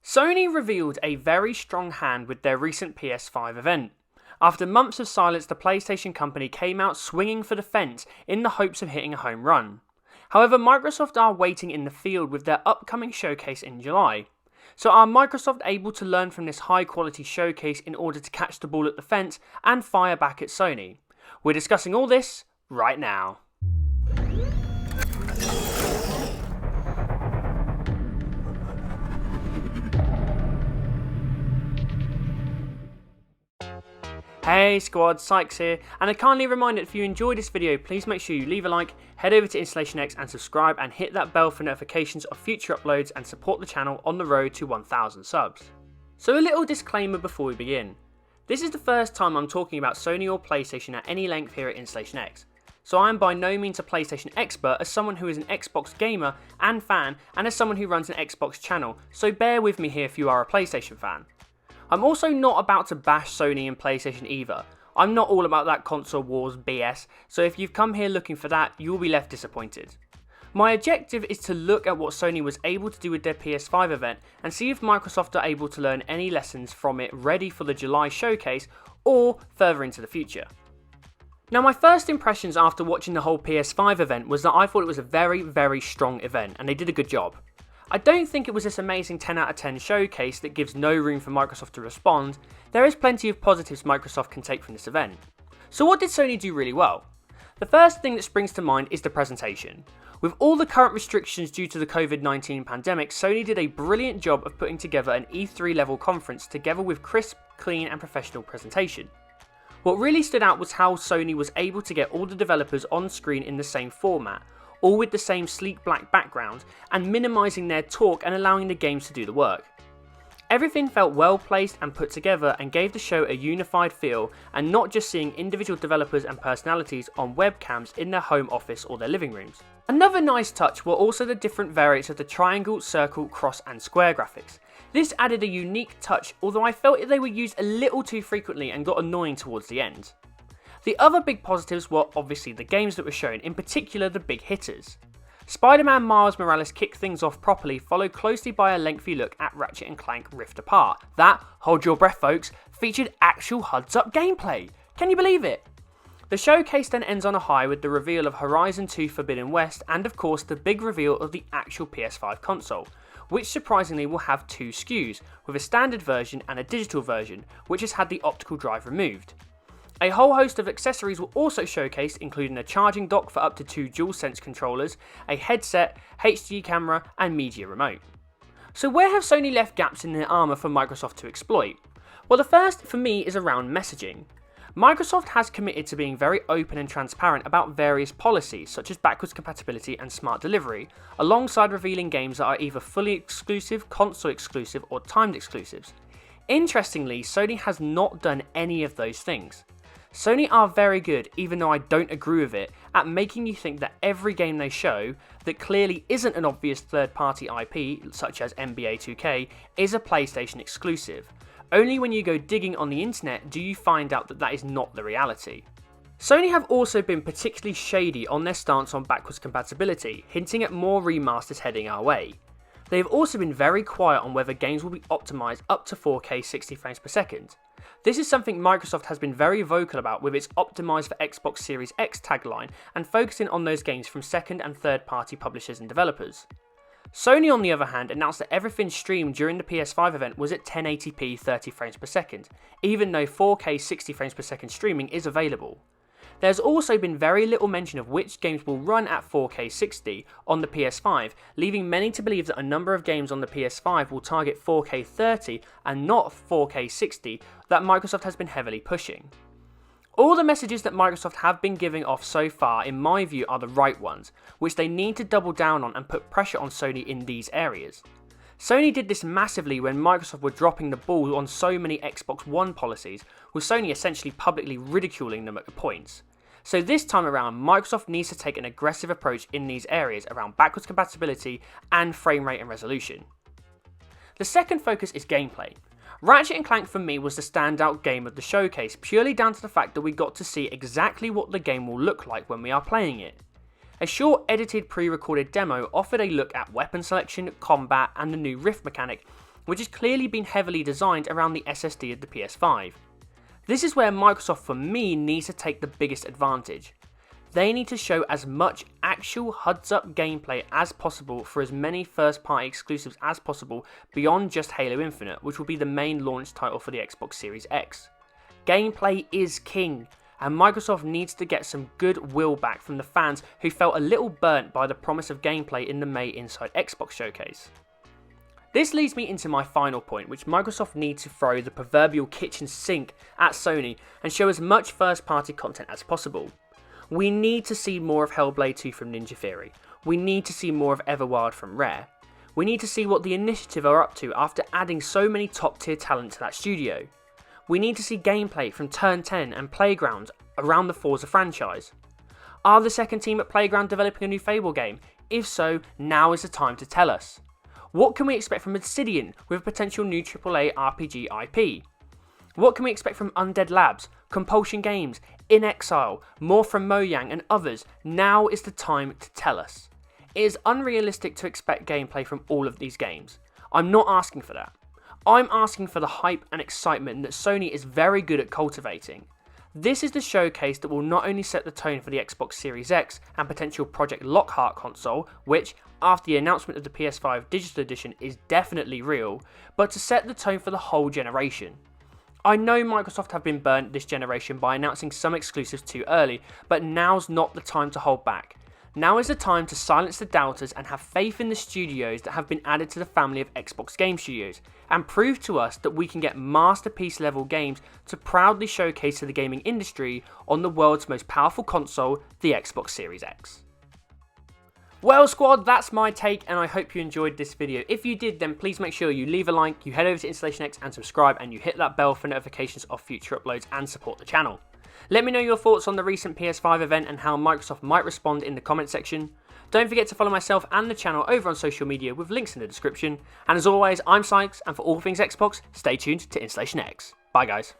Sony revealed a very strong hand with their recent PS5 event. After months of silence, the PlayStation company came out swinging for the fence in the hopes of hitting a home run. However, Microsoft are waiting in the field with their upcoming showcase in July. So are Microsoft able to learn from this high quality showcase in order to catch the ball at the fence and fire back at Sony? We're discussing all this right now. Hey squad, Sykes here, and a kindly reminder, if you enjoyed this video, please make sure you leave a like, head over to InstallationX and subscribe, and hit that bell for notifications of future uploads and support the channel on the road to 1000 subs. So a little disclaimer before we begin. This is the first time I'm talking about Sony or PlayStation at any length here at InstallationX. So I am by no means a PlayStation expert, as someone who is an Xbox gamer and fan, and as someone who runs an Xbox channel, so bear with me here if you are a PlayStation fan. I'm also not about to bash Sony and PlayStation either. I'm not all about that console wars BS, so if you've come here looking for that, you will be left disappointed. My objective is to look at what Sony was able to do with their PS5 event and see if Microsoft are able to learn any lessons from it ready for the July showcase or further into the future. Now, my first impressions after watching the whole PS5 event was that I thought it was a very strong event and they did a good job. I don't think it was this amazing 10 out of 10 showcase that gives no room for Microsoft to respond. There is plenty of positives Microsoft can take from this event. So what did Sony do really well? The first thing that springs to mind is the presentation. With all the current restrictions due to the COVID-19 pandemic, Sony did a brilliant job of putting together an E3 level conference together with crisp, clean and professional presentation. What really stood out was how Sony was able to get all the developers on screen in the same format, all with the same sleek black background, and minimising their talk and allowing the games to do the work. Everything felt well placed and put together and gave the show a unified feel, and not just seeing individual developers and personalities on webcams in their home office or their living rooms. Another nice touch were also the different variants of the triangle, circle, cross and square graphics. This added a unique touch, although I felt they were used a little too frequently and got annoying towards the end. The other big positives were obviously the games that were shown, in particular the big hitters. Spider-Man Miles Morales kicked things off properly, followed closely by a lengthy look at Ratchet and Clank Rift Apart. That, hold your breath folks, featured actual HUDs-up gameplay. Can you believe it? The showcase then ends on a high with the reveal of Horizon 2 Forbidden West and of course the big reveal of the actual PS5 console, which surprisingly will have two SKUs, with a standard version and a digital version, which has had the optical drive removed. A whole host of accessories were also showcased, including a charging dock for up to 2 DualSense controllers, a headset, HD camera and media remote. So where have Sony left gaps in their armour for Microsoft to exploit? Well, the first for me is around messaging. Microsoft has committed to being very open and transparent about various policies such as backwards compatibility and smart delivery, alongside revealing games that are either fully exclusive, console exclusive or timed exclusives. Interestingly, Sony has not done any of those things. Sony are very good, even though I don't agree with it, at making you think that every game they show that clearly isn't an obvious third-party IP, such as NBA 2K, is a PlayStation exclusive. Only when you go digging on the internet do you find out that that is not the reality. Sony have also been particularly shady on their stance on backwards compatibility, hinting at more remasters heading our way. They have also been very quiet on whether games will be optimised up to 4K 60 frames per second. This is something Microsoft has been very vocal about with its optimised for Xbox Series X tagline and focusing on those games from second and third party publishers and developers. Sony on the other hand announced that everything streamed during the PS5 event was at 1080p 30 frames per second, even though 4K 60 frames per second streaming is available. There's also been very little mention of which games will run at 4K 60 on the PS5, leaving many to believe that a number of games on the PS5 will target 4K 30 and not 4K 60 that Microsoft has been heavily pushing. All the messages that Microsoft have been giving off so far, in my view, are the right ones, which they need to double down on and put pressure on Sony in these areas. Sony did this massively when Microsoft were dropping the ball on so many Xbox One policies, with Sony essentially publicly ridiculing them at points. So this time around, Microsoft needs to take an aggressive approach in these areas around backwards compatibility and frame rate and resolution. The second focus is gameplay. Ratchet & Clank for me was the standout game of the showcase, purely down to the fact that we got to see exactly what the game will look like when we are playing it. A short edited pre-recorded demo offered a look at weapon selection, combat and the new rift mechanic, which has clearly been heavily designed around the SSD of the PS5. This is where Microsoft for me needs to take the biggest advantage. They need to show as much actual heads-up gameplay as possible for as many first-party exclusives as possible beyond just Halo Infinite, which will be the main launch title for the Xbox Series X. Gameplay is king, and Microsoft needs to get some goodwill back from the fans who felt a little burnt by the promise of gameplay in the May Inside Xbox showcase. This leads me into my final point, which Microsoft needs to throw the proverbial kitchen sink at Sony and show as much first-party content as possible. We need to see more of Hellblade 2 from Ninja Theory. We need to see more of Everwild from Rare. We need to see what the Initiative are up to after adding so many top-tier talent to that studio. We need to see gameplay from Turn 10 and Playground around the Forza franchise. Are the second team at Playground developing a new Fable game? If so, now is the time to tell us. What can we expect from Obsidian with a potential new AAA RPG IP? What can we expect from Undead Labs, Compulsion Games, In Exile, more from Mojang and others? Now is the time to tell us. It is unrealistic to expect gameplay from all of these games. I'm not asking for that. I'm asking for the hype and excitement that Sony is very good at cultivating. This is the showcase that will not only set the tone for the Xbox Series X and potential Project Lockhart console, which, after the announcement of the PS5 Digital Edition, is definitely real, but to set the tone for the whole generation. I know Microsoft have been burnt this generation by announcing some exclusives too early, but now's not the time to hold back. Now is the time to silence the doubters and have faith in the studios that have been added to the family of Xbox game studios, and prove to us that we can get masterpiece level games to proudly showcase to the gaming industry on the world's most powerful console, the Xbox Series X. Well squad, that's my take and I hope you enjoyed this video. If you did, then please make sure you leave a like, you head over to InstallationX and subscribe, and you hit that bell for notifications of future uploads and support the channel. Let me know your thoughts on the recent PS5 event and how Microsoft might respond in the comment section. Don't forget to follow myself and the channel over on social media with links in the description. And as always, I'm Sykes, and for all things Xbox, stay tuned to InstallationX. Bye guys.